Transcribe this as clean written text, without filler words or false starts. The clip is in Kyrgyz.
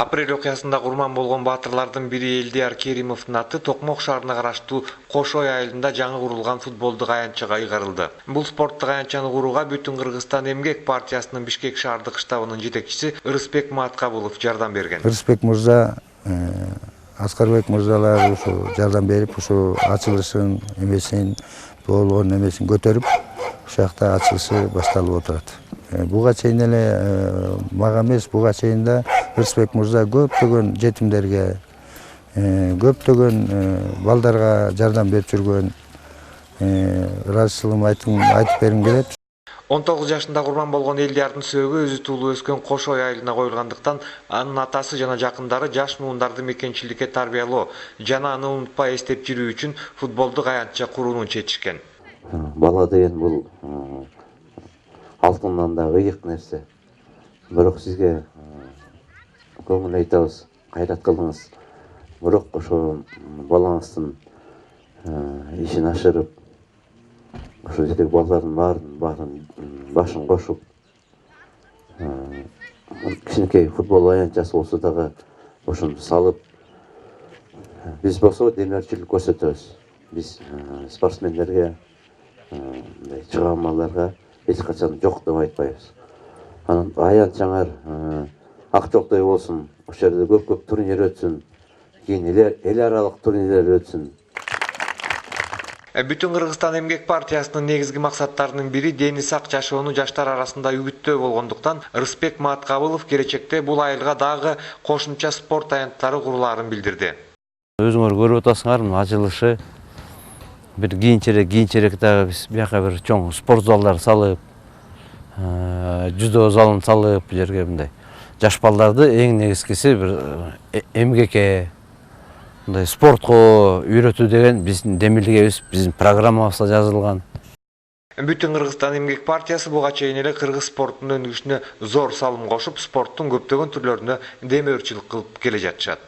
Апрель окуясында курман болгон баатырлардын бири Элдияр Керимовдун аты Токмок шаарына караштуу Кошой айылында жаңы курулган футболдук аянтчага ыйгарылды. Бул спорттук аянтчаны курууга Бүтүн Кыргызстан эмгек партиясынын Бишкек шаардык штабынын жетекчиси Ырысбек Маткабылов жардам берген. Ырысбек мырза, Аскарбек мырзалар ушу жардам берип, ушу ачылышын эмесин, болгон эмесин көтөрүп, ушул жакта ачылышы башталып отурат. Буга чейин эле мага эмес, буга чейин да Ырысбек мырза көптөгөн жетимдерге, көптөгөн балдарга жардам берип жүргөн. Ыраазычылыгымды айтып бергим келет. 19 жашында курман болгон Элдиярдын сөөгү өзү туулуп өскөн Кошой айылына коюлгандыктан анын атасы жана жакындары жаш муундарды мекенчиликке тарбиялоо жана аны унутпай эстеп жүрүү үчүн футболдук аянтча курууну чечишкен. Бала деген бул алтындан да ыйык нерсе. Бирок сизге көңүл айтабыз, кайрат кылдыңыз. Бирок ошо балаңыздын ишин ашырып, ошо жердеги балдардын баарын башын кошуп, кичинекей футбол аянтчасы болсо дагы ошону салып, биз болсо демеушчүлүк көрсөтөбүз. Биз спортсмендерге, чыгармаларга эч качан жок деп айтпайбыз. Анан аянтчаңар ак жоктой болсун, ошол жерде көп турнир өтсүн, кийин эл аралык турнирлер өтсүн. Бүтүн Кыргызстан эмгек партиясынын негизги максаттарынын бири дени сак жашоону жаштар арасында үгүттөө болгондуктан Ырысбек Маткабылов келечекте бул айылга дагы кошумча спорт аянттары курулаарын билдирди. Өзүңөр көрүп атасыңар, ачылышы бир кийинчерээк дагы биз бияка бир чоң спорт залдар салып, жүзөө залын салып, бул жерге мындай жаш балдарды эң негизгиси бир эмгекке, мындай спортко үйрөтүү деген биздин демилгебиз, биздин программабызда жазылган. Бүтүн Кыргызстан эмгек партиясы буга чейин эле кыргыз спортунун өнүгүшүнө зор салым кошуп, спорттун көптөгөн түрлөрүнө демеушчүлүк кылып келе жатышат.